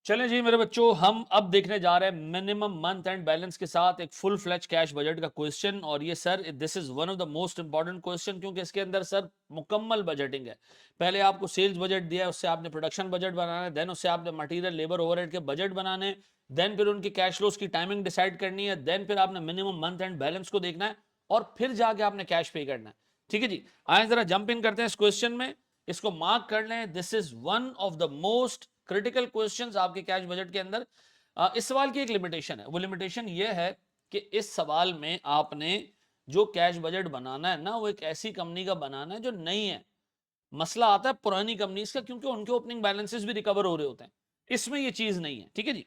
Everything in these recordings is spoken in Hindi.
चलें जी मेरे बच्चों, हम अब देखने जा रहे हैं मिनिमम मंथ एंड बैलेंस के साथ एक फुल फ्लैज कैश बजट का क्वेश्चन। और ये sir this is one of the most important question, क्योंकि इसके अंदर सर मुकम्मल बजटिंग है। पहले आपको सेल्स बजट दिया है, उससे आपने प्रोडक्शन बजट बनाना है, देन उससे आपने मटेरियल लेबर ओवरहेड के बजट बनाने, देन फिर उनकी कैश फ्लोज की टाइमिंग डिसाइड करनी है, देन फिर आपने मिनिमम मंथ एंड बैलेंस को देखना है और फिर जाके आपने कैश पे करना है। ठीक है जी, आए जरा जंप इन करते हैं इस क्वेश्चन में। इसको मार्क कर लें, this is one of the most critical questions आपके कैश बजट के अंदर। इस सवाल की एक लिमिटेशन है, वो लिमिटेशन ये है कि इस सवाल में आपने जो कैश बजट बनाना है ना, वो एक ऐसी कंपनी का बनाना है जो नई है। मसला आता है पुरानी कंपनीज का, क्योंकि उनके ओपनिंग बैलेंसेस भी रिकवर हो रहे होते हैं, इसमें ये चीज नहीं है। ठीक है जी,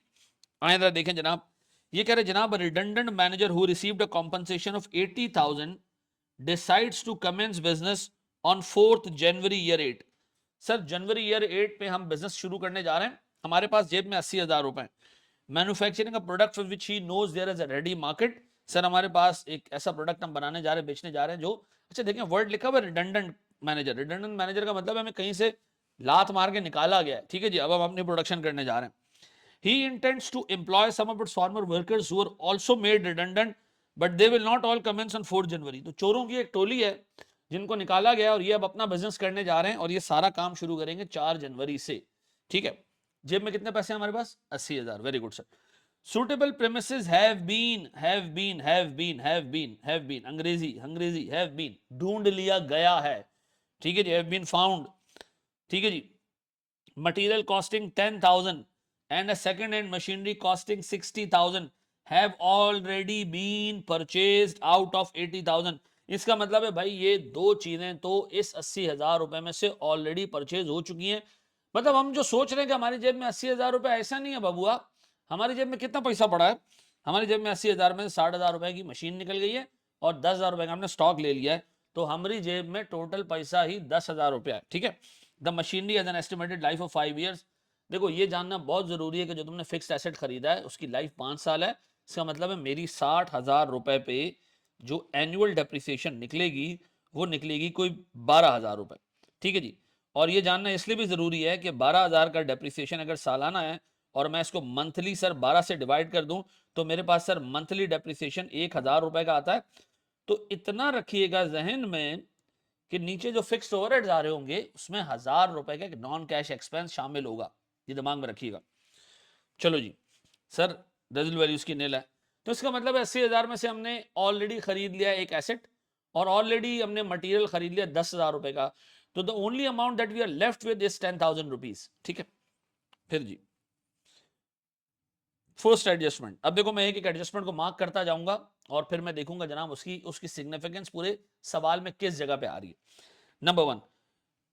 आए जरा देखें जनाब। ये कह रहे जनाब, redundant manager who received a compensation of 80,000 decides to commence business on 4th January year 8। Sir January year 8 पे हम बिजनेस शुरू करने जा रहे हैं, हमारे पास जेब में 80,000 रुपए, मैन्युफैक्चरिंग का product which he knows there is a ready market. Sir हमारे पास एक ऐसा प्रोडक्ट हम बनाने जा रहे हैं, बेचने जा रहे हैं जो, अच्छा देखें वर्ड लिखा हुआ रिडंडेंट मैनेजर। रिडंडेंट मैनेजर का मतलब हमें कहीं से लात मार के निकाला गया है। ठीक है जी, अब हम अपनी प्रोडक्शन करने जा रहे हैं। He intends to employ some of its former workers who are also made redundant, but they will not all commence on 4 जनवरी। तो चोरों की एक टोली है जिनको निकाला गया और ये अब अपना बिजनेस करने जा रहे हैं और ये सारा काम शुरू करेंगे 4 जनवरी से। ठीक है, जेब में कितने पैसे हैं हमारे पास? 80,000। Very good sir. Suitable premises have been, अंग्रेजी अंग्रेजी हैव बीन, ढूंढ लिया गया है। ठीक है जी, हैव बीन फाउंड। ठीक है जी, material costing 10,000 and a second hand machinery costing 60,000 have already been purchased out of 80,000। इसका मतलब है भाई ये दो चीजें तो इस 80,000 रुपए में से ऑलरेडी परचेज हो चुकी हैं। मतलब हम जो सोच रहे हैं कि हमारी जेब में 80,000 रुपए, ऐसा नहीं है बबुआ। हमारी जेब में कितना पैसा पड़ा है? हमारी जेब में 80,000 में 60,000 रुपए की मशीन निकल गई है और 10,000 रुपए का हमने स्टॉक ले लिया है, तो हमारी जेब में टोटल पैसा ही 10,000 रुपया है। ठीक है, the machinery has an estimated life of 5 years. देखो ये जानना बहुत जरूरी है कि जो तुमने फिक्स्ड एसेट खरीदा है उसकी लाइफ 5 साल है। इसका मतलब है मेरी 60,000 रुपए पे जो एनुअल डेप्रिसिएशन निकलेगी वो निकलेगी कोई 12,000 रुपए। ठीक है जी, और ये जानना इसलिए भी जरूरी है कि 12,000 का डेप्रिसिएशन अगर सालाना है और मैं इसको मंथली सर 12 से डिवाइड कर दूं तो मेरे पास सर मंथली डेप्रिसिएशन 1,000 रुपए का आता है। तो इतना रखिएगा जहन में कि नीचे जो फिक्स्ड ओवरहेड्स आ रहे होंगे उसमें 1,000 रुपए का एक नॉन कैश एक्सपेंस शामिल होगा, ये दिमाग में रखिएगा। चलो जी सर, रेजिडुअल वैल्यूज की नील है, तो इसका मतलब 80,000 में से हमने ऑलरेडी खरीद लिया एक एसेट और ऑलरेडी हमने मटेरियल खरीद लिया 10,000 रुपए का। तो the only amount that we are left with is 10,000 rupees. ठीक है, फिर जी फर्स्ट एडजस्टमेंट। अब देखो मैं एक एक एडजस्टमेंट को मार्क करता जाऊंगा और फिर मैं देखूंगा जनाब उसकी उसकी सिग्निफिकेंस पूरे सवाल में किस जगह पे आ रही है। नंबर 1,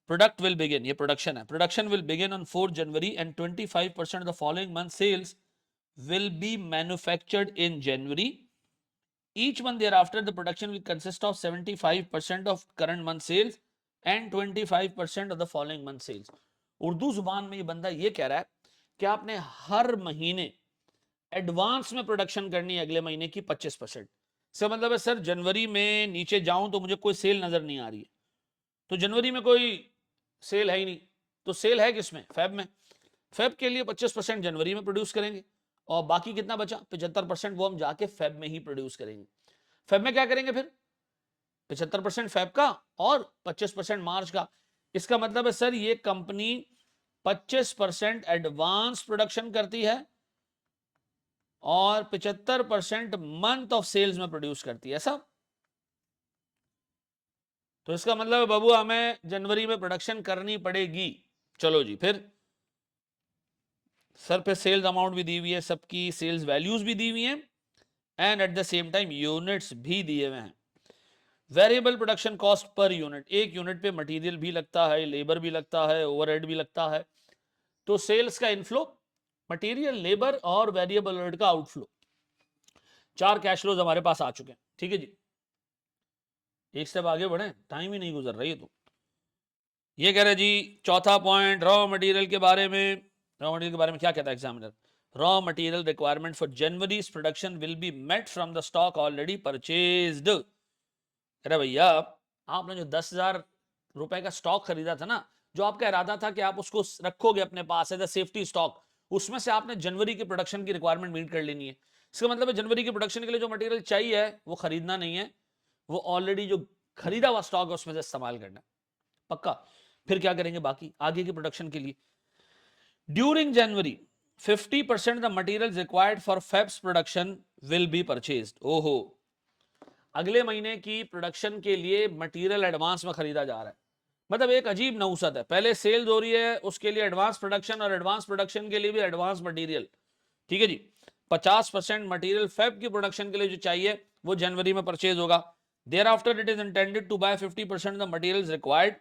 product will begin, ये production है, production will begin on 4 January and 25% of the following month sales will be manufactured in January. Each month thereafter the production will consist of 75% of current month sales and 25% of the following month sales। Urdu जुबान में ये बंदा ये कह रहा है कि आपने हर महीने एडवांस में प्रोडक्शन करनी है अगले महीने की 25%। इसका मतलब है सर जनवरी में नीचे जाऊं तो मुझे कोई सेल नजर नहीं आ रही है, तो जनवरी में कोई सेल है ही नहीं, तो सेल है किसमें? फेब में। फेब के लिए 25% जनवरी में प्रोड्यूस करेंगे और बाकी कितना बचा 75% वो हम जाके फेब में ही प्रोड्यूस करेंगे। फेब में क्या करेंगे फिर? 75% फेब का और 25% मार्च का। इसका मतलब है सर ये कंपनी 25% एडवांस प्रोडक्शन करती है और 75% मंथ ऑफ सेल्स में प्रोड्यूस करती है, ऐसा। तो इसका मतलब बाबू हमें जनवरी में प्रोडक्शन करनी पड़ेगी। चलो जी, फिर सर पे सेल्स अमाउंट भी दी हुई है, सबकी सेल्स वैल्यूज भी दी हुई हैं and at the same time units भी दिए हुए हैं। Variable production cost per unit, एक यूनिट पे मटेरियल भी लगता है, लेबर भी लगता है, ओवरहेड भी लगता है। तो सेल्स का इनफ्लो, मटेरियल, लेबर और वेरिएबल ओवरहेड का आउटफ्लो, 4 कैश फ्लोज हमारे पास आ चुके हैं। ठीक है जी, एक स्टेप आगे बढ़े, टाइम ही नहीं गुजर रही है। तो ये कह रहे जी चौथा पॉइंट रॉ मटेरियल के बारे में। रॉ मटेरियल के बारे में क्या कहता है examiner? Raw material requirement for January's production will be met from the stock already purchased. अरे भैया आपने जो 10,000 रुपए का स्टॉक खरीदा था ना, जो आपका इरादा था कि आप उसको रखोगे अपने पास एज अ सेफ्टी स्टॉक, उसमें से आपने जनवरी की प्रोडक्शन की रिक्वायरमेंट मीट कर लेनी है। इसका मतलब है जनवरी की प्रोडक्शन के लिए जो मटेरियल चाहिए है वो खरीदना नहीं है, वो ऑलरेडी जो खरीदा हुआ स्टॉक है उसमें से इस्तेमाल करना है। पक्का। फिर क्या करेंगे बाकी आगे की प्रोडक्शन के लिए? During January 50% the material required for Feb's production will be purchased. ओहो, अगले महीने की प्रोडक्शन के लिए मटेरियल एडवांस में खरीदा जा रहा है। मतलब एक अजीब नौसत है, पहले सेल्स हो रही है, उसके लिए एडवांस प्रोडक्शन, और एडवांस प्रोडक्शन के लिए भी एडवांस मटेरियल। ठीक है जी। 50% मटेरियल फेब की प्रोडक्शन के लिए जो चाहिए वो जनवरी में परचेज होगा। Thereafter it is intended to buy 50% the materials required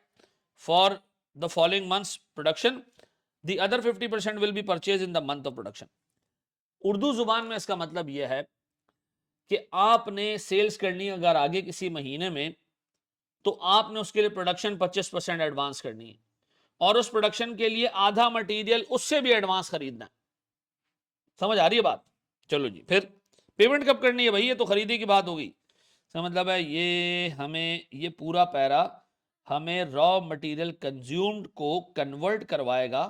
for the following months production, the other 50% will be purchase in the month of production. Urdu जुबान में इसका मतलब यह है कि आपने सेल्स करनी है अगर आगे किसी महीने में, तो आपने उसके लिए प्रोडक्शन 25% एडवांस करनी है, और उस प्रोडक्शन के लिए आधा मटेरियल उससे भी एडवांस खरीदना है। समझ आ रही है बात? चलो जी, फिर पेमेंट कब करनी है भाई? ये तो खरीदी की बात होगी। इसका मतलब है ये हमें ये पूरा पैरा हमें रॉ मटेरियल कंज्यूम्ड को कन्वर्ट करवाएगा,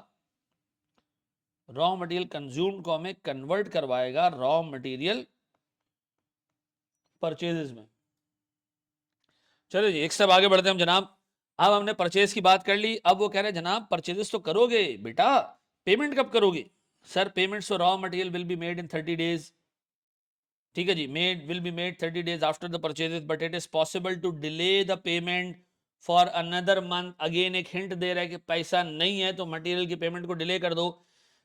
रॉ मटेरियल कंज्यूम्ड को हमें कन्वर्ट करवाएगा रॉ मटेरियल परचेजेस में। चलो जी, एक स्टेप आगे बढ़ते हैं हम जनाब। अब हमने परचेज की बात कर ली, अब वो कह रहे हैं जनाब परचेजेस तो करोगे बेटा, पेमेंट कब करोगे? Sir payments for raw material will be made in 30 days. ठीक है जी, made will be made 30 days after the purchases, but it is possible to delay the payment for another month. Again एक हिंट दे रहा है कि पैसा नहीं है तो मटेरियल की पेमेंट को डिले कर दो।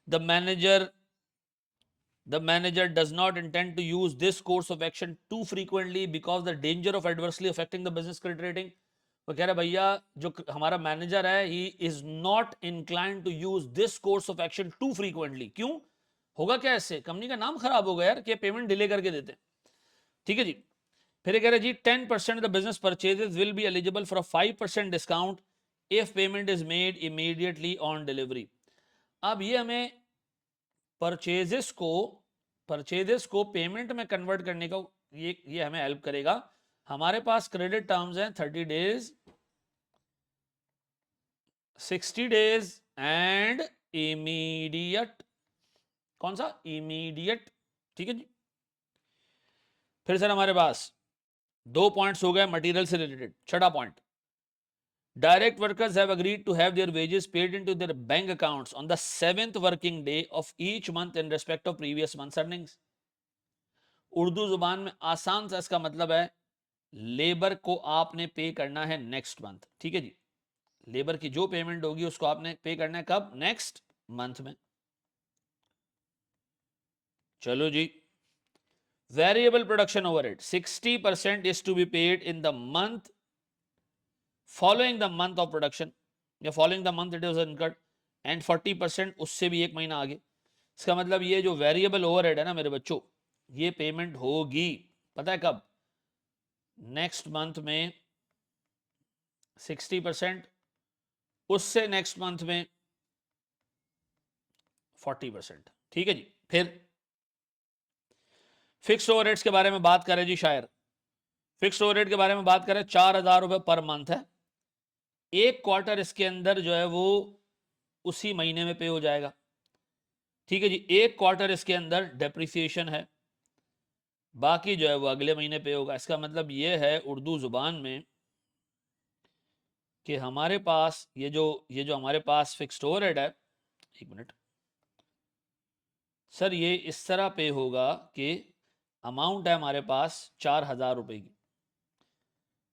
The manager does not intend to use this course of action too frequently because the danger of adversely affecting the business credit rating. वो कह रहा है भैया जो हमारा मैनेजर है he is not inclined to use this course of action too frequently। क्यों होगा क्या? इससे कंपनी का नाम खराब होगा यार कि पेमेंट डिले करके देते हैं। ठीक है जी। फिर ये कह रहे जी 10% the business purchases will be eligible for a 5% discount if payment is made immediately on delivery. अब ये हमें परचेजेस को पेमेंट में कन्वर्ट करने का ये हमें हेल्प करेगा। हमारे पास क्रेडिट टर्म्स हैं 30 डेज, 60 डेज एंड इमीडिएट। कौन सा? इमीडिएट। ठीक है जी। फिर सर हमारे पास 2 पॉइंट्स हो गए मटेरियल से रिलेटेड। छठा point, direct workers have agreed to have their wages paid into their bank accounts on the 7th working day of each month in respect of previous month's earnings। Urdu जुबान में आसान सा इसका मतलब है लेबर को आपने पे करना है नेक्स्ट मंथ। ठीक है जी, लेबर की जो पेमेंट होगी उसको आपने पे करना है कब? नेक्स्ट मंथ में। चलो जी, variable production overhead 60% is to be paid in the month following the month of production या following the month it is incurred, and 40% उससे भी एक महीना आगे। इसका मतलब ये जो वेरिएबल ओवरहेड है ना मेरे बच्चों, ये पेमेंट होगी पता है कब? नेक्स्ट मंथ में 60%, उससे नेक्स्ट मंथ में 40%। ठीक है जी। फिर फिक्स्ड ओवरहेड्स के बारे में बात करें जी शायर, फिक्स्ड ओवरहेड के बारे में बात करें 4,000 रुपए पर मंथ है। एक क्वार्टर इसके अंदर जो है वो उसी महीने में पे हो जाएगा। ठीक है जी, एक क्वार्टर इसके अंदर डेप्रिसिएशन है, बाकी जो है वो अगले महीने पे होगा। इसका मतलब ये है उर्दू जुबान में कि हमारे पास ये जो हमारे पास फिक्स्ड ओवरहेड है, एक मिनट सर, ये इस तरह पे होगा कि अमाउंट है हमारे पास 4,000 रुपए की,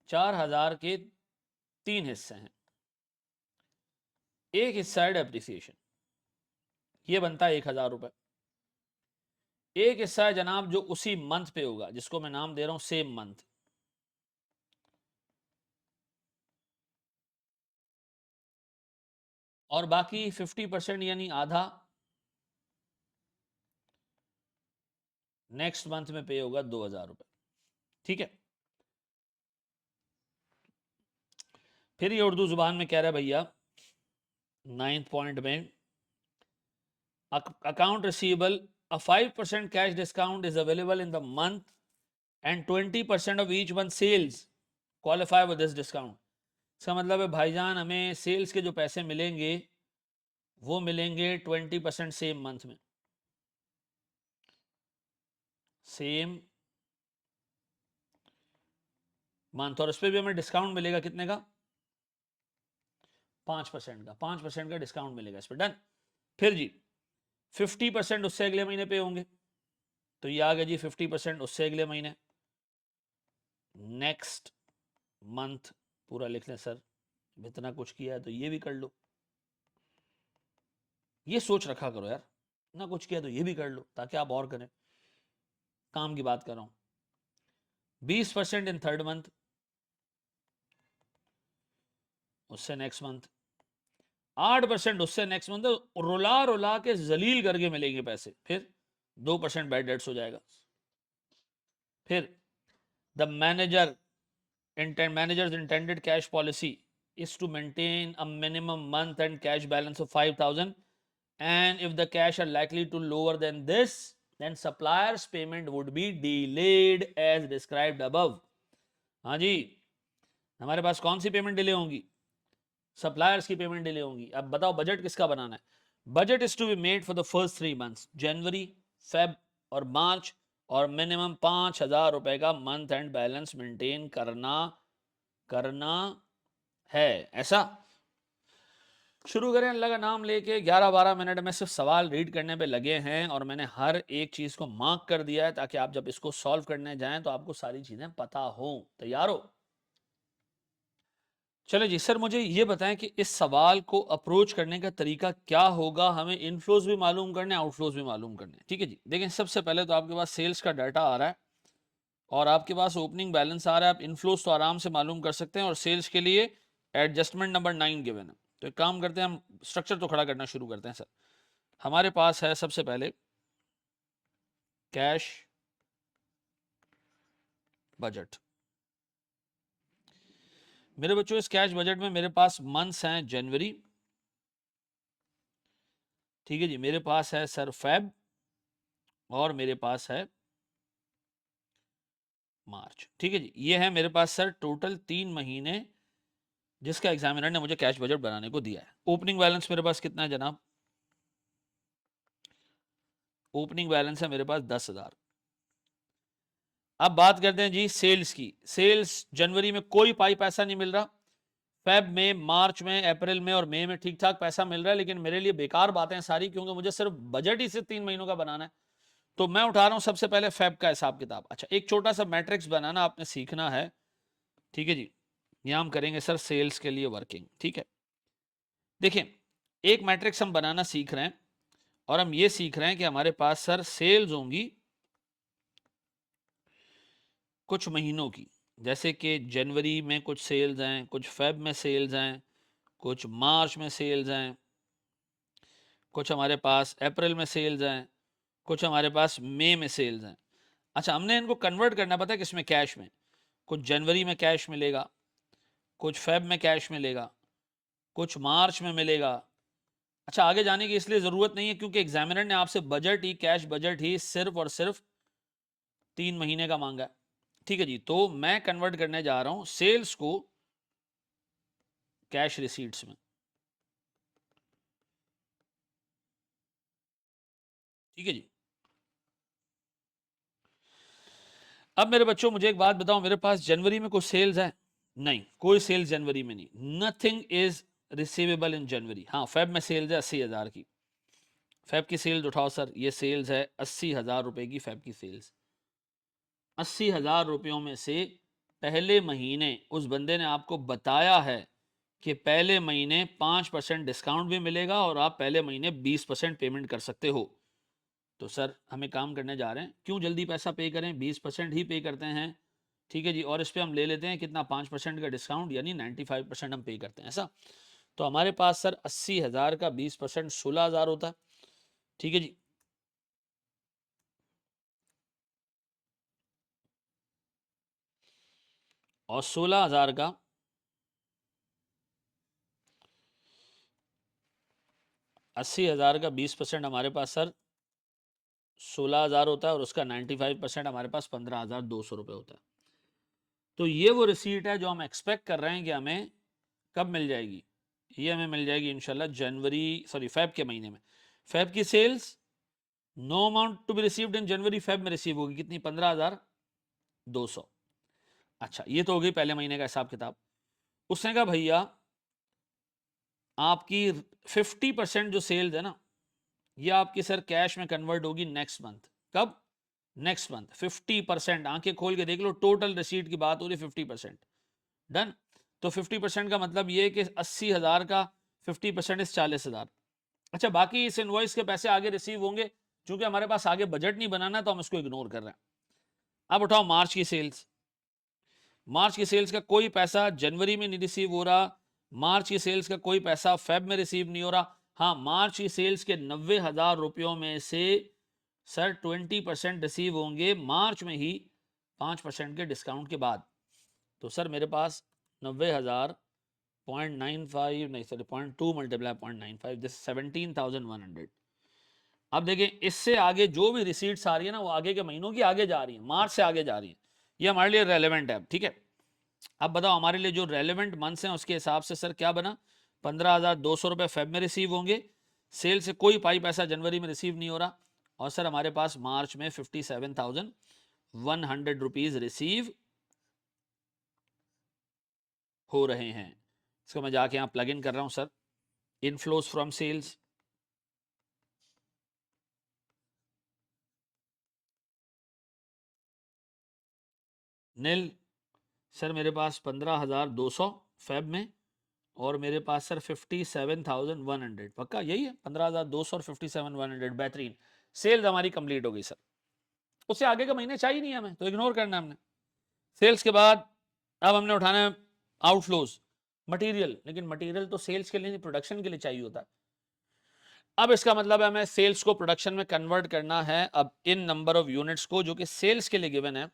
4,000 के 3 हिस्से हैं। एक हिस्सा है डेप्रिसिएशन, ये बनता है 1,000 रुपए। एक हिस्सा है जनाब जो उसी मंथ पे होगा, जिसको मैं नाम दे रहा हूं सेम मंथ। और बाकी 50% यानी आधा नेक्स्ट मंथ में पे होगा 2,000 रुपए। ठीक है। फिर ये उर्दू जुबान में कह रहा है भैया 9th पॉइंट में, account receivable a 5% cash discount is available in the month and 20% of each month sales qualify with this discount। इसका मतलब है भाईजान हमें सेल्स के जो पैसे मिलेंगे वो मिलेंगे 20% सेम मंथ में, सेम मंथ, और उस पर भी हमें डिस्काउंट मिलेगा कितने का, 5% का, 5% का डिस्काउंट मिलेगा इस पर। डन। फिर जी 50% उससे अगले महीने पे होंगे, तो ये आ गया जी 50% उससे अगले महीने। नेक्स्ट मंथ पूरा लिख लें सर, इतना कुछ किया है तो ये भी कर लो, ये सोच रखा करो यार, ना कुछ किया तो ये भी कर लो ताकि आप और करें, काम की बात कर रहा हूं। 20% इन थर्ड मंथ, उससे नेक्स्ट मंथ 8% उससे नेक्स्ट मंथ, रुला रुला के जलील करके मिलेंगे पैसे। फिर 2% बैड डेट्स हो जाएगा। फिर the manager's intended cash policy is to maintain a minimum month and cash balance of 5,000, and if the cash are likely to lower than this, then supplier's payment would be delayed as described above. हाँ जी, हमारे पास कौन सी पेमेंट डिले होंगी, सप्लायर्स की पेमेंट डिले होंगी। अब बताओ बजट किसका बनाना है, budget is to be made for the first 3 months, January, Feb और मार्च, और मिनिमम 5,000 रुपए का मंथ एंड बैलेंस मेंटेन करना है। ऐसा शुरू करें अल्लाह का नाम लेके। 11-12 मिनट में सिर्फ सवाल रीड करने पे लगे हैं और मैंने हर एक चीज को मार्क कर दिया है ताकि आप जब इसको सॉल्व करने जाएं तो आपको सारी चीजें पता हो। तैयार हो? चलो जी सर, मुझे ये बताएं कि इस सवाल को अप्रोच करने का तरीका क्या होगा। हमें इनफ्लोज भी मालूम करने, आउटफ्लोज भी मालूम करने। ठीक है जी, देखें सबसे पहले तो आपके पास सेल्स का डाटा आ रहा है और आपके पास ओपनिंग बैलेंस आ रहा है। आप इनफ्लोज तो आराम से मालूम कर सकते हैं और सेल्स के लिए एडजस्टमेंट नंबर 9 गिवन है। तो एक काम करते हैं, हम स्ट्रक्चर तो खड़ा करना शुरू करते हैं सर। हमारे पास है सबसे पहले कैश बजट। मेरे बच्चों इस कैश बजट में मेरे पास मंथ्स हैं जनवरी, ठीक है जी, मेरे पास है सर फेब, और मेरे पास है मार्च। ठीक है जी, ये है मेरे पास सर टोटल 3 महीने जिसका एग्जामिनर ने मुझे कैश बजट बनाने को दिया है। ओपनिंग बैलेंस मेरे पास कितना है जनाब, ओपनिंग बैलेंस है मेरे पास 10,000। अब बात करते हैं जी सेल्स की। सेल्स जनवरी में कोई पाई पैसा नहीं मिल रहा, फेब में, मार्च में, अप्रैल में और मई में ठीक ठाक पैसा मिल रहा है, लेकिन मेरे लिए बेकार बातें सारी, क्योंकि मुझे सिर्फ बजट ही सिर्फ 3 महीनों का बनाना है। तो मैं उठा रहा हूं सबसे पहले फेब का हिसाब किताब। अच्छा, एक छोटा सा मैट्रिक्स बनाना आपने सीखना है। ठीक है जी, यहां हम करेंगे सर सेल्स के लिए वर्किंग। ठीक है, देखिए एक मैट्रिक्स हम बनाना सीख रहे हैं और हम ये सीख रहे हैं कि हमारे पास सर सेल्स होंगी कुछ महीनों की, जैसे कि जनवरी में कुछ सेल्स हैं, कुछ फेब में सेल्स हैं, कुछ मार्च में सेल्स हैं, कुछ हमारे पास अप्रैल में सेल्स हैं, कुछ हमारे पास मई में सेल्स हैं। अच्छा, हमने इनको कन्वर्ट करना पता है किसमें, कैश में। कुछ जनवरी में कैश मिलेगा, कुछ फेब में कैश मिलेगा, कुछ मार्च में मिलेगा। अच्छा, आगे जाने की इसलिए ज़रूरत नहीं है क्योंकि एग्जामिनर ने आपसे बजट ही, कैश बजट ही सिर्फ और सिर्फ 3 महीने का मांगा है। ठीक है जी, तो मैं कन्वर्ट करने जा रहा हूं सेल्स को कैश रिसीट्स में। ठीक है जी, अब मेरे बच्चों मुझे एक बात बताओ, मेरे पास जनवरी में कुछ सेल्स है? नहीं, कोई सेल्स जनवरी में नहीं, नथिंग इज रिसीवेबल इन जनवरी। हाँ, फेब में सेल्स है 80,000 की, फेब की सेल्स उठाओ सर, ये सेल्स है 80,000 रुपए की। फेब की सेल्स 80,000 रुपयों में से पहले महीने उस बंदे ने आपको बताया है कि पहले महीने 5% डिस्काउंट भी मिलेगा और आप पहले महीने 20% पेमेंट कर सकते हो। तो सर हमें काम करने जा रहे हैं, क्यों जल्दी पैसा पे करें, 20% ही पे करते हैं। ठीक है जी, और इस पर हम ले लेते हैं कितना, 5% का डिस्काउंट, यानी 95% हम पे करते हैं ऐसा। तो हमारे पास सर 80,000 का 20% 16,000 होता है। ठीक है जी, और 16,000 का 80,000 का 20% हमारे पास सर 16,000 होता है और उसका 95% हमारे पास 15,200 रुपये होता है। तो ये वो रिसीट है जो हम एक्सपेक्ट कर रहे हैं कि हमें कब मिल जाएगी, ये हमें मिल जाएगी इंशाल्लाह फेब के महीने में। फेब की sales no amount to be received in January, Feb में रिसीव होगी कितनी? 15,200। अच्छा, ये तो हो गई पहले महीने का हिसाब किताब। उसने कहा भैया आपकी 50% जो सेल्स है ना, ये आपकी सर कैश में कन्वर्ट होगी नेक्स्ट मंथ। कब? Next month. 50%, आंखें खोल के देख लो, टोटल रिसीट की बात हो रही है 50%। डन। तो 50% का मतलब ये कि 80,000 का 50% इस 40,000। अच्छा, बाकी इस इनवॉइस के पैसे आगे रिसीव होंगे, क्योंकि हमारे पास आगे बजट नहीं बनाना तो हम इसको इग्नोर कर रहे हैं। अब उठाओ मार्च की सेल्स। मार्च की सेल्स का कोई पैसा जनवरी में नहीं रिसीव हो रहा, मार्च की सेल्स का कोई पैसा फेब में रिसीव नहीं हो रहा। हाँ, मार्च की सेल्स के 90,000 रुपयों में से सर 20% रिसीव होंगे मार्च में ही, 5% के डिस्काउंट के बाद। तो सर मेरे पास 90,000 0.95 नहीं सॉरी 0.2 मल्टीप्लाई 0.95, दिस 17,100। अब देखिए इससे आगे जो भी रिसीट्स आ रही है ना, वो आगे के महीनों की आगे जा रही है, मार्च से आगे जा रही है। ये हमारे लिए रेलेवेंट है। ठीक है, अब बताओ हमारे लिए जो रेलेवेंट मंथ्स हैं उसके हिसाब से सर क्या बना? 15,200 रुपये फेब में रिसीव होंगे, सेल से कोई पाई पैसा जनवरी में रिसीव नहीं हो रहा, और सर हमारे पास मार्च में 57,100 रुपीज रिसीव हो रहे हैं। इसको मैं जाके यहाँ प्लग इन कर रहा हूँ sir, inflows from sales. Nil. Sir मेरे पास 15,200 फेब में, और मेरे पास सर 57,100। पक्का यही है 15,200 और 57,100। बेहतरीन, सेल्स हमारी कंप्लीट हो गई सर। उससे आगे के महीने चाहिए नहीं हमें, तो इग्नोर करना हमने। सेल्स के बाद अब हमने उठाना है आउटफ्लोज, मटेरियल। लेकिन मटेरियल तो सेल्स के लिए नहीं, प्रोडक्शन के लिए चाहिए होता है। अब इसका मतलब है हमें सेल्स को प्रोडक्शन में कन्वर्ट करना है। अब इन नंबर ऑफ यूनिट्स को जो कि सेल्स के लिए गिवन है,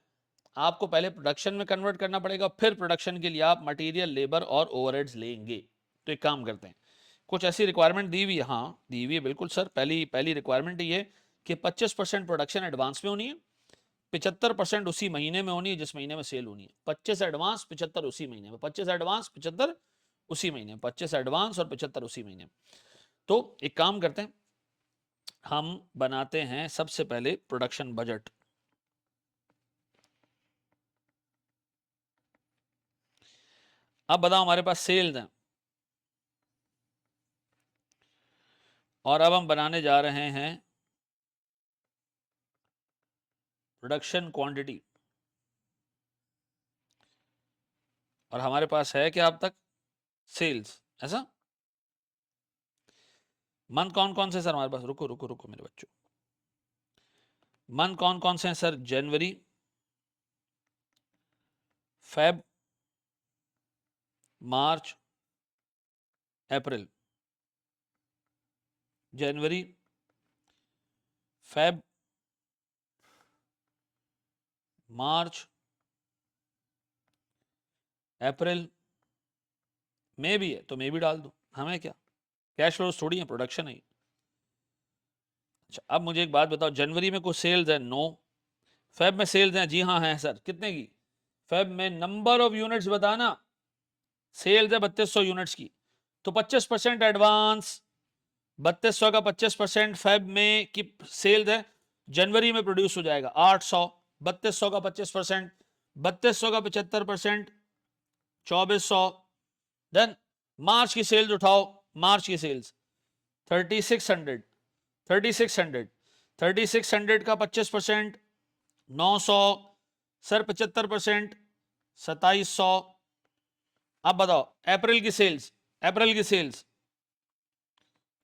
आपको पहले प्रोडक्शन में कन्वर्ट करना पड़ेगा, फिर प्रोडक्शन के लिए आप मटेरियल, लेबर और ओवरहेड्स लेंगे। तो एक काम करते हैं, कुछ ऐसी रिक्वायरमेंट दी हुई है। हाँ दी हुई है बिल्कुल सर। पहली रिक्वायरमेंट ये कि 25% प्रोडक्शन एडवांस में होनी है, 75% उसी महीने में होनी है जिस महीने में सेल होनी है। 25 एडवांस 75 उसी महीने में, 25 एडवांस 75 उसी महीने में, 25 एडवांस और 75 उसी महीने में। तो एक काम करते हैं, हम बनाते हैं सबसे पहले प्रोडक्शन बजट। अब बताओ हमारे पास सेल्स हैं, और अब हम बनाने जा रहे हैं प्रोडक्शन क्वांटिटी। और हमारे पास है क्या अब तक? सेल्स। ऐसा मंथ कौन कौन से सर हमारे पास? रुको रुको रुको मेरे बच्चों, मंथ कौन कौन से हैं सर? जनवरी, फेब, मार्च, अप्रैल। जनवरी, फेब, मार्च, अप्रैल। मई भी है तो मई भी डाल दो, हमें क्या, कैश फ्लोज थोड़ी है, प्रोडक्शन है। अच्छा, अब मुझे एक बात बताओ, जनवरी में कुछ सेल्स है? नो। फेब में सेल्स हैं? जी हाँ है सर। कितने की? फेब में नंबर ऑफ यूनिट्स बताना। सेल्स है 3200 यूनिट्स की, तो 25% एडवांस, 3200 का 25% फेब में की सेल्स है, जनवरी में प्रोड्यूस हो जाएगा 800। 3200 का 25%, 3200 का 75%, 2400। देन मार्च की सेल्स उठाओ, मार्च की सेल्स 3600, 3600, 3600 का 25%, 900। सर 75%, 2700। अब बताओ अप्रैल की सेल्स, अप्रैल की सेल्स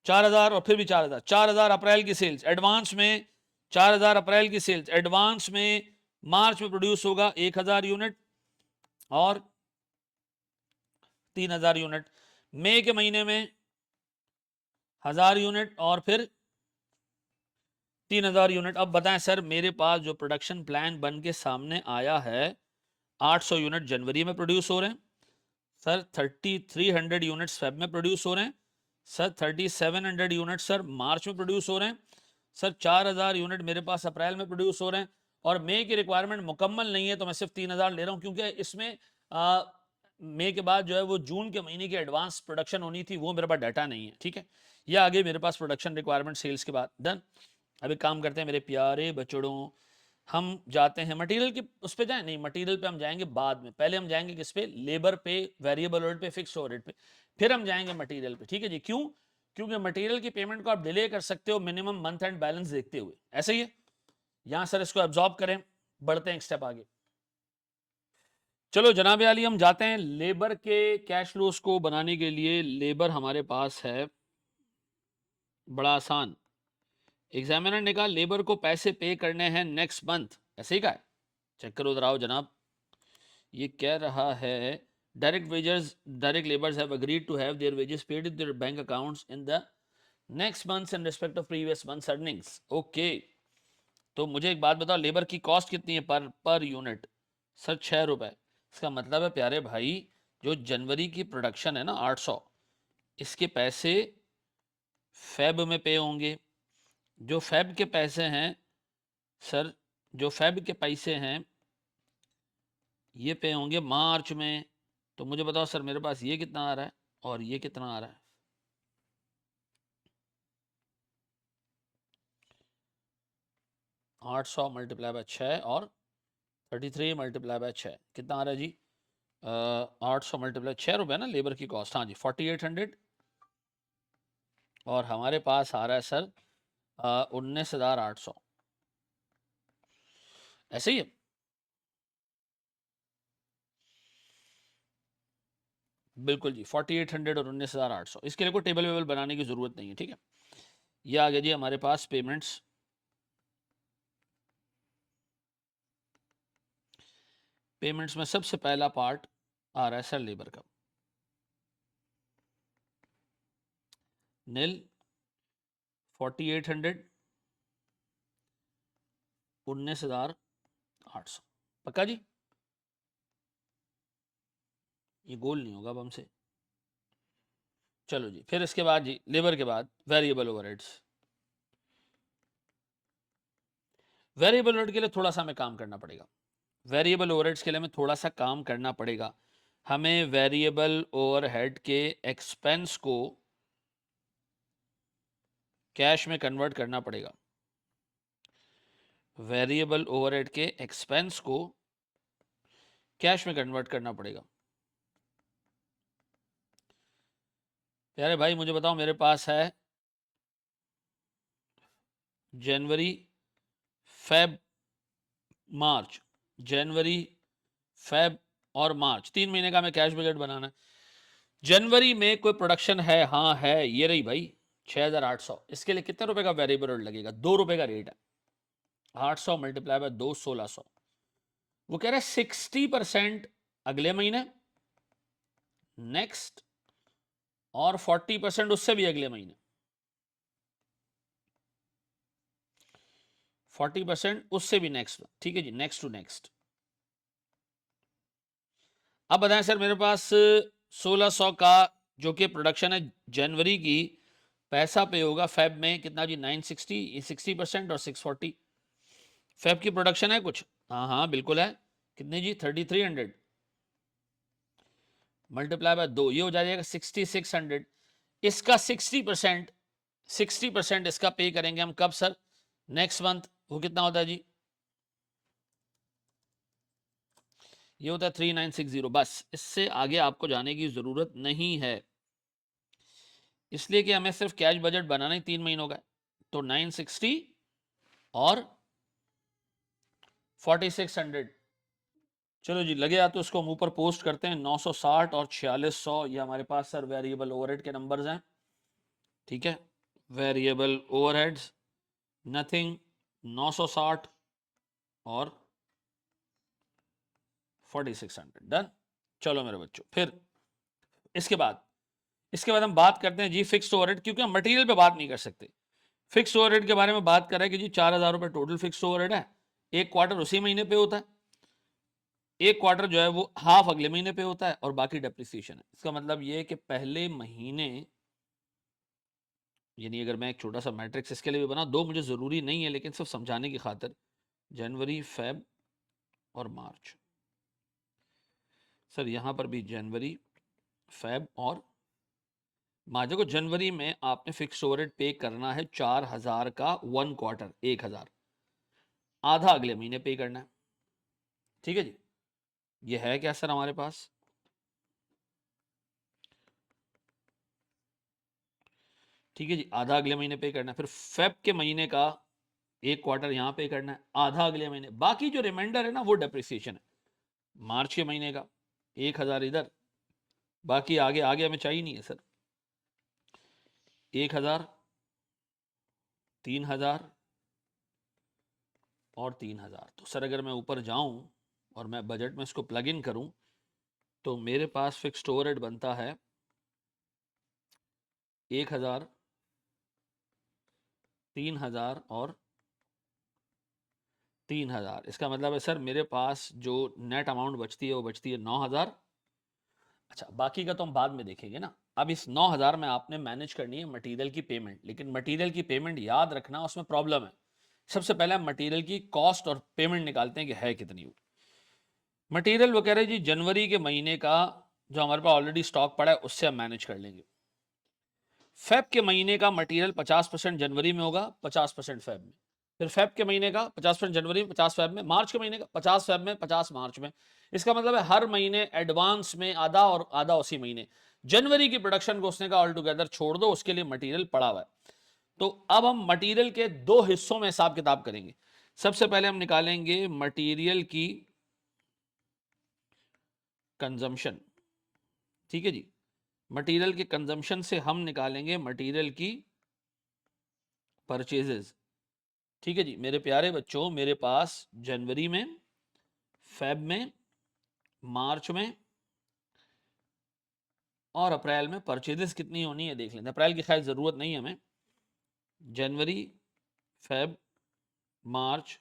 4,000 और फिर भी 4,000, 4,000 अप्रैल की सेल्स एडवांस में, 4,000 अप्रैल की सेल्स एडवांस में। मार्च में प्रोड्यूस होगा 1,000 यूनिट और 3,000 यूनिट। मई के महीने में 1,000 यूनिट और फिर 3,000 यूनिट। अब बताएं सर, मेरे पास जो प्रोडक्शन प्लान बन के सामने आया है, 800 यूनिट जनवरी में प्रोड्यूस हो रहे हैं सर, 3,300 यूनिट्स फेब में प्रोड्यूस हो रहे हैं सर, 3,700 यूनिट सर मार्च में प्रोड्यूस हो रहे हैं सर, 4,000 यूनिट मेरे पास अप्रैल में प्रोड्यूस हो रहे हैं। और मई की रिक्वायरमेंट मुकम्मल नहीं है तो मैं सिर्फ 3,000 ले रहा हूं, क्योंकि इसमें मई के बाद जो है वो जून के महीने की एडवांस प्रोडक्शन होनी थी, वो मेरे पास डाटा नहीं है, ठीक है। ये आगे मेरे पास प्रोडक्शन रिक्वायरमेंट सेल्स के बाद डन। अभी काम करते हैं मेरे प्यारे बच्चों, हम जाते हैं मटेरियल के उस पे जाएं, नहीं मटेरियल पे हम जाएंगे बाद में, पहले हम जाएंगे किस पे, लेबर पे, वेरिएबल ओवरहेड पे, फिक्स ओवरहेड पे, फिर हम जाएंगे मटेरियल पे, ठीक है जी। क्यों? क्योंकि मटेरियल की पेमेंट को आप डिले कर सकते हो मिनिमम मंथ एंड बैलेंस देखते हुए, ऐसे ही है। यहां सर इसको एब्जॉर्ब करें, बढ़ते हैं एक स्टेप आगे। चलो जनाब आली, हम जाते हैं लेबर के कैश फ्लोस को बनाने के लिए। लेबर हमारे पास है, बड़ा आसान। एग्जामिनर ने कहा लेबर को पैसे पे करने हैं नेक्स्ट मंथ, ऐसे ही कहा है। चेक करो उधर आओ जनाब, ये कह रहा है direct wages, direct labours have agreed to have their wages paid in their bank accounts in the next months in respect of previous months earnings. Okay, तो मुझे एक बात बताओ, लेबर की कॉस्ट कितनी है पर यूनिट? सर 6 रुपए। इसका मतलब है प्यारे भाई, जो जनवरी की प्रोडक्शन है ना 800, इसके पैसे फेब में पे होंगे। जो फेब के पैसे हैं सर, जो फेब के पैसे हैं ये पे होंगे मार्च में। तो मुझे बताओ सर, मेरे पास ये कितना आ रहा है और ये कितना आ रहा है? आठ सौ मल्टीप्लाई बाय 6 और 33 मल्टीप्लाई बाय 6 कितना आ रहा है जी? 800 मल्टीप्लाई 6 रुपये ना लेबर की कॉस्ट, हाँ जी 4800। और हमारे पास आ रहा है सर 19,800, ऐसे ही है। बिल्कुल जी 4800 और 19,800। इसके लिए कोई टेबल वेबल बनाने की ज़रूरत नहीं है, ठीक है। ये आ गया जी हमारे पास पेमेंट्स। पेमेंट्स में सबसे पहला पार्ट आ रहा है सर लेबर का, नील 4800 19,800, पक्का जी? ये गोल नहीं होगा अब हमसे। चलो जी, फिर इसके बाद जी लेबर के बाद वेरिएबल ओवरहेड्स। वेरिएबल ओवरहेड के लिए थोड़ा सा हमें काम करना पड़ेगा। वेरिएबल ओवरहेड्स के लिए हमें थोड़ा सा काम करना पड़ेगा। हमें वेरिएबल ओवरहेड के एक्सपेंस को कैश में कन्वर्ट करना पड़ेगा। वेरिएबल ओवरहेड के एक्सपेंस को कैश में कन्वर्ट करना पड़ेगा। प्यारे भाई मुझे बताओ, मेरे पास है जनवरी, फेब, मार्च, जनवरी, फेब और मार्च, 3 महीने का हमें कैश बजट बनाना है। जनवरी में कोई प्रोडक्शन है? हाँ है, ये रही भाई 6,800। इसके लिए कितने रुपए का वेरिएबल रेट लगेगा? 2 रुपए का रेट है। 800 मल्टीप्लाई बाय 2, 1600। वो कह रहा है 60% अगले महीने नेक्स्ट, और 40% उससे भी अगले महीने। 40% उससे भी नेक्स्ट, ठीक है जी, नेक्स्ट टू नेक्स्ट। अब बताएं सर, मेरे पास 1600 का जो कि प्रोडक्शन है जनवरी की, पैसा पे होगा फेब में कितना जी? 960, 60% और 640। फेब की प्रोडक्शन है कुछ? हाँ हाँ बिल्कुल है। कितनी जी? 3300 मल्टीप्लाई बाय 2, ये हो जाएगा 6600। इसका 60%, 60% इसका पे करेंगे हम कब सर? Next month. वो कितना होता है जी? ये होता है 3960। बस इससे आगे आपको जाने की जरूरत नहीं है, इसलिए कि हमें सिर्फ कैश बजट बनाना ही 3 महीनों का। तो 960 और 4600। चलो जी लगे, या तो इसको हम ऊपर पोस्ट करते हैं। 960 और 4600, ये हमारे पास सर वेरिएबल ओवरहेड के नंबर्स हैं, ठीक है। वेरिएबल ओवरहेड्स नथिंग, 960 और 4600, डन। चलो मेरे बच्चों, फिर इसके बाद हम बात करते हैं जी फिक्स्ड ओवरहेड, क्योंकि हम मटेरियल पे बात नहीं कर सकते। फिक्स्ड ओवरहेड के बारे में बात कर रहे हैं कि जी 4,000 रुपये टोटल फिक्स्ड ओवरहेड है। एक क्वार्टर उसी महीने पे होता है, एक क्वार्टर जो है वो हाफ अगले महीने पे होता है, और बाकी डेप्रिसिएशन है। इसका मतलब ये है कि पहले महीने, यानी अगर मैं एक छोटा सा मैट्रिक्स इसके लिए भी बना दो, मुझे ज़रूरी नहीं है लेकिन सिर्फ समझाने की खातिर, जनवरी, फेब और मार्च, सर यहाँ पर भी जनवरी, फेब और मार्च। देखो जनवरी में आपने फिक्स ओवरहेड पे करना है 4,000 का 1 क्वार्टर, 1,000, आधा अगले महीने पे करना है। ठीक है जी, ये है क्या सर हमारे पास? ठीक है जी, आधा अगले महीने पे करना है। फिर फेब के महीने का 1 क्वार्टर यहाँ पे करना है, आधा अगले महीने। बाकी जो रिमाइंडर है ना वो डेप्रिसिएशन है। मार्च के महीने का 1,000 इधर, बाकी आगे आगे हमें चाहिए नहीं है सर। 1,000, 3,000 और 3,000। तो सर अगर मैं ऊपर जाऊं और मैं बजट में इसको प्लग इन करूं तो मेरे पास फिक्स्ड ओवरहेड बनता है 1,000, 3,000 और 3,000। इसका मतलब है सर मेरे पास जो नेट अमाउंट बचती है वो बचती है 9,000। अच्छा, बाकी का तो हम बाद में देखेंगे ना। अब इस 9,000 में आपने मैनेज करनी है मटेरियल की पेमेंट, लेकिन मटेरियल की पेमेंट याद रखना उसमें प्रॉब्लम है। सबसे पहले हम मटेरियल की कॉस्ट और पेमेंट निकालते हैं कि है कितनी। मटेरियल वो कह रहे हैं जी जनवरी के महीने का जो हमारे पास ऑलरेडी स्टॉक पड़ा है उससे हम मैनेज कर लेंगे। फेब के महीने का मटेरियल 50% जनवरी में होगा, 50% फेब में। फिर फेब के महीने का 50% जनवरी में, 50 फेब में। मार्च के महीने का 50 फेब में, 50 मार्च में। इसका मतलब है हर महीने एडवांस में आधा और आधा उसी महीने। जनवरी की प्रोडक्शन को उसने कहा ऑल टुगेदर छोड़ दो, उसके लिए मटेरियल पड़ा हुआ है। तो अब हम मटेरियल के दो हिस्सों में हिसाब किताब करेंगे। सबसे पहले हम निकालेंगे मटेरियल की कंजम्पशन। ठीक है जी, मटेरियल के कंजम्पशन से हम निकालेंगे मटेरियल की परचेजेस। ठीक है जी मेरे प्यारे बच्चों, मेरे पास जनवरी में, फेब में, मार्च में और अप्रैल में परचेजेस कितनी होनी है देख लेते हैं। अप्रैल की खैर जरूरत नहीं है हमें। जनवरी, फेब, मार्च,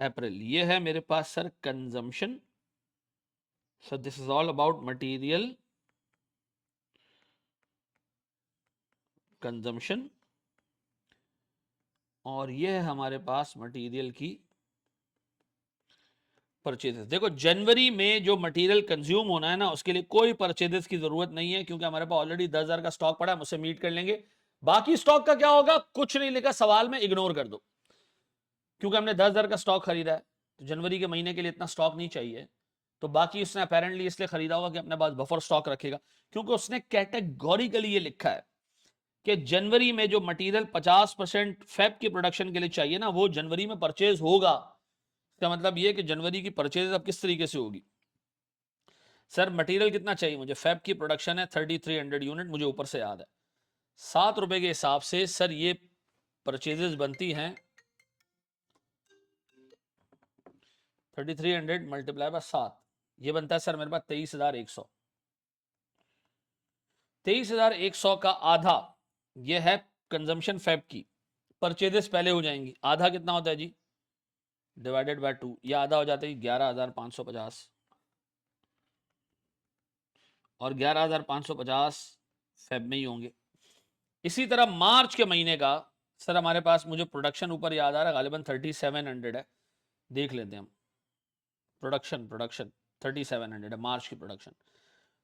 अप्रैल, ये है मेरे पास sir consumption. So this is all about material consumption. और ये है हमारे पास मटेरियल की परचेजेस। देखो जनवरी में जो मटेरियल कंज्यूम होना है ना उसके लिए कोई परचेजेस की जरूरत नहीं है, क्योंकि हमारे पास ऑलरेडी 10,000 का स्टॉक पड़ा है, हम उसे मीट कर लेंगे। बाकी स्टॉक का क्या होगा, कुछ नहीं लिखा सवाल में, इग्नोर कर दो, क्योंकि हमने 10,000 का स्टॉक खरीदा है तो जनवरी के महीने के लिए इतना स्टॉक नहीं चाहिए। तो बाकी उसने अपेरेंटली इसलिए खरीदा होगा कि अपने पास बफर स्टॉक रखेगा, क्योंकि उसने कैटेगोरिकली ये लिखा है कि जनवरी में जो मटेरियल 50% फेब की प्रोडक्शन के लिए चाहिए ना वो जनवरी में परचेज होगा। इसका मतलब ये कि जनवरी की परचेज अब किस तरीके से होगी। सर मटेरियल कितना चाहिए मुझे, फेब की प्रोडक्शन है 3300 यूनिट, मुझे ऊपर से याद है। 7 रुपए के हिसाब से सर ये परचेजेस बनती हैं 3300 मल्टीप्लाई बाय 7, ये बनता है सर मेरे पास 23,100। 23,100 का आधा ये है कंजम्पशन फेब की, परचेजेस पहले हो जाएंगी। आधा कितना होता है जी, डिवाइडेड बाय 2, ये आधा हो जाता है 11,550 और 11,550 फेब में ही होंगे। इसी तरह मार्च के महीने का सर हमारे पास, मुझे प्रोडक्शन ऊपर याद आ रहा है गालिबन 3700 है, देख लेते हैं हम। प्रोडक्शन प्रोडक्शन 3700 है मार्च की प्रोडक्शन।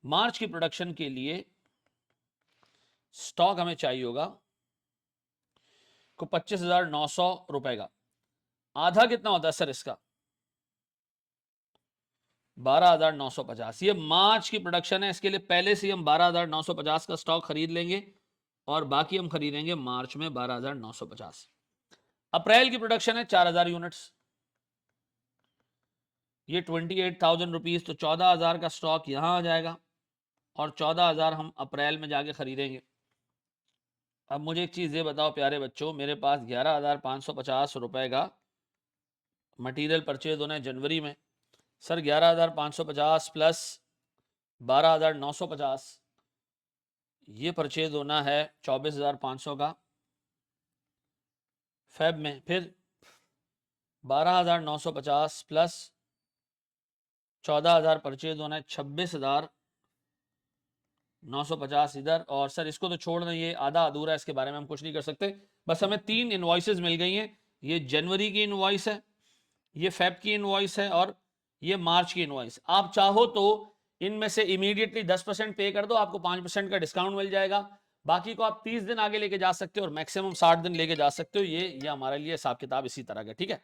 मार्च की प्रोडक्शन के लिए स्टॉक हमें चाहिए होगा को 25,900 रुपए का। आधा कितना होता है सर इसका, 12,950। ये मार्च की प्रोडक्शन है, इसके लिए पहले से हम 12,950 का स्टॉक खरीद लेंगे और बाकी हम खरीदेंगे मार्च में 12,950। अप्रैल की प्रोडक्शन है 4,000 यूनिट्स, ये 28,000 रुपीज, तो 14,000 का स्टॉक यहां आ जाएगा और 14,000 हम अप्रैल में जाके खरीदेंगे। अब मुझे एक चीज ये बताओ प्यारे बच्चों, मेरे पास 11,550 रुपए का मटेरियल परचेज होना है जनवरी में। सर 11,550 प्लस 12,950, ये परचेज होना है 24,500 का फेब में। फिर 12,950 प्लस 14,000 परचेज होना है 26,950 इधर। और सर इसको तो छोड़ना, ये आधा अधूरा है, इसके बारे में हम कुछ नहीं कर सकते। बस हमें 3 इनवॉइसेस मिल गई हैं, ये जनवरी की इनवॉइस है, ये फेब की इनवॉइस है और ये मार्च की इनवॉइस। आप चाहो तो इनमें से इमीडिएटली 10% पे कर दो, आपको 5% का डिस्काउंट मिल जाएगा। बाकी को आप 30 दिन आगे लेके जा सकते हो और मैक्सिमम 60 दिन लेके जा सकते हो। ये हमारे लिए हिसाब किताब इसी तरह का, ठीक है।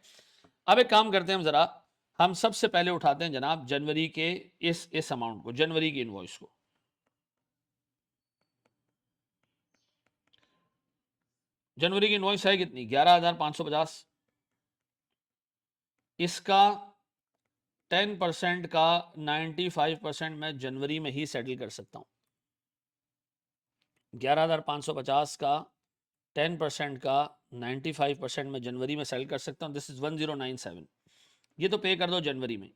अब एक काम करते हैं हम जरा, हम सबसे पहले उठाते हैं जनाब जनवरी के इस अमाउंट को, जनवरी की इनवॉइस को। जनवरी की इनवॉइस है कितनी, 11,550। इसका 10% का 95% मैं जनवरी में ही सेटल कर सकता हूं। 11,550 का 10% का 95% में जनवरी में सेल कर सकता हूं। This is 1097। ये तो पे कर दो जनवरी में।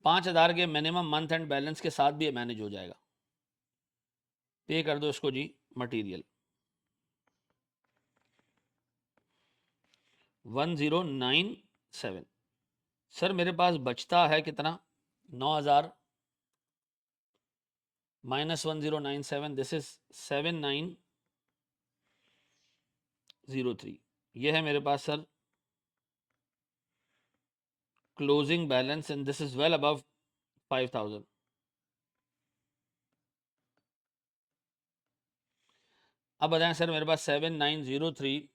5,000 के मिनिमम मंथ एंड बैलेंस के साथ भी ये मैनेज हो जाएगा। पे कर दो इसको जी मटेरियल 1097। सर मेरे पास बचता है कितना, 9,000 माइनस 1097, दिस इज 7903। ये है मेरे पास sir closing balance and this is well above 5,000। अब बताएं सर, मेरे पास 7903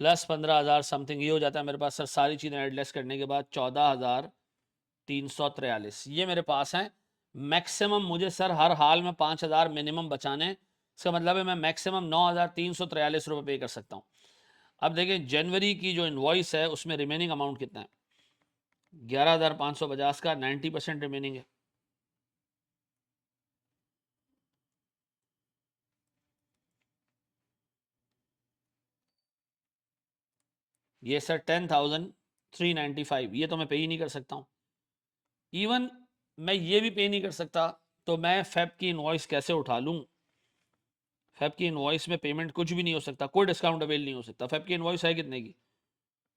प्लस 15,000 समथिंग, ये हो जाता है मेरे पास सर सारी चीज़ें एडलेस करने के बाद 14,343। ये मेरे पास हैं। मैक्सिमम मुझे सर हर हाल में 5,000 मिनिमम बचाने, इसका मतलब है मैं मैक्सिमम 9,343 रुपये पे कर सकता हूँ। अब देखिए जनवरी की जो इन्वॉइस है उसमें रिमेनिंग अमाउंट कितना है, 11,550 का 90% रिमेनिंग है। ये सर 10,395, ये तो मैं पे ही नहीं कर सकता हूँ। इवन मैं ये भी पे नहीं कर सकता, तो मैं फेब की इनवॉइस कैसे उठा लूँ। फेब की इनवॉइस में पेमेंट कुछ भी नहीं हो सकता, कोई डिस्काउंट अवेल नहीं हो सकता। फेब की इनवॉइस है कितने की,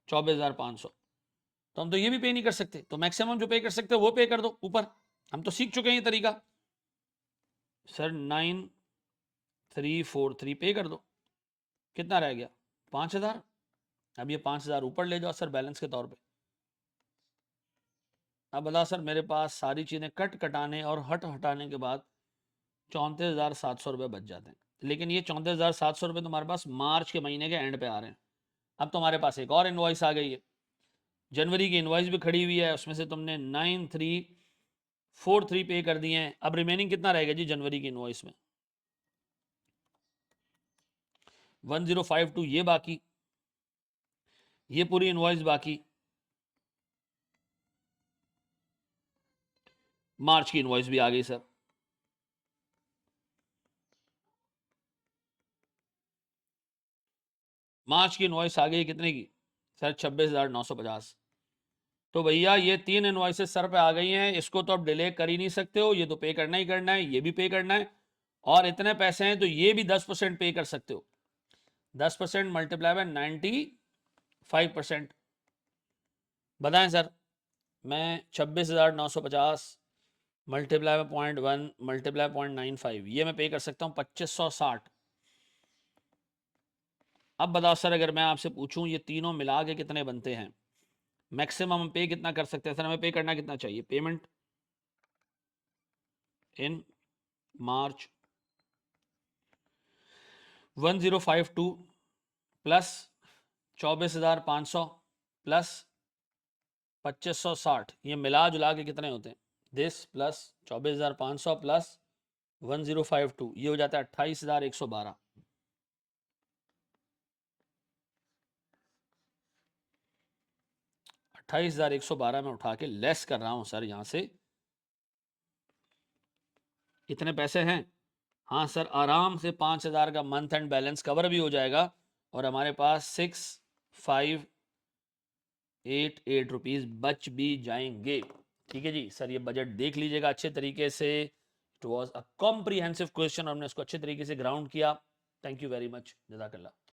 24,500। तो हम तो ये भी पे नहीं कर सकते, तो मैक्सिमम जो पे कर सकते हो वो पे कर दो ऊपर। हम तो सीख चुके हैं ये तरीका। सर 9,343 पे कर दो, कितना रह गया, 5,000। अब ये 5,000 ऊपर ले जाओ सर बैलेंस के तौर पे। अब बता सर, मेरे पास सारी चीज़ें कट कटाने और हट हटाने के बाद 34,700 रुपये बच जाते हैं। लेकिन ये 34,700 रुपये तुम्हारे पास मार्च के महीने के एंड पे आ रहे हैं। अब तुम्हारे पास एक और इन्वॉइस आ गई है, जनवरी की इन्वॉइस भी खड़ी हुई है, उसमें से तुमने 9,343 पे कर दिए हैं। अब रिमेनिंग कितना रहेगा जी जनवरी की इन्वॉइस में, 1052 ये बाकी, ये पूरी इन्वॉइस बाकी, मार्च की इन्वॉइस भी आ गई सर। मार्च की इन्वॉइस आ गई कितने की सर, 26,950। तो भैया ये 3 इन्वॉइसेस सर पे आ गई हैं, इसको तो आप डिले कर ही नहीं सकते हो, ये तो पे करना ही करना है, ये भी पे करना है, और इतने पैसे हैं तो ये भी 10% पे कर सकते हो। 10% मल्टीप्लाई बाय 95%। बताएं सर, मैं 26,950 मल्टीप्लाई बाय 0.1 मल्टीप्लाई 0.95, ये मैं पे कर सकता हूँ 2560। अब बताओ सर, अगर मैं आपसे पूछूं ये तीनों मिला के कितने बनते हैं, मैक्सिमम हम पे कितना कर सकते हैं सर, हमें पे करना कितना चाहिए, payment in March 1052 plus 24,500 plus 2560, ये मिला जुला के कितने होते हैं, दिस प्लस 24,500 प्लस 1052, ये हो जाता है 28,112। 28,112 में उठा के लेस कर रहा हूं सर यहाँ से, इतने पैसे हैं। हाँ सर, आराम से 5,000 का मंथ एंड बैलेंस कवर भी हो जाएगा और हमारे पास 6,588 रुपीज़ बच भी जाएंगे। ठीक है जी सर, ये बजट देख लीजिएगा अच्छे तरीके से। It was a comprehensive question, हमने इसको अच्छे तरीके से ग्राउंड किया। थैंक यू वेरी मच, जज़ाकल्लाह।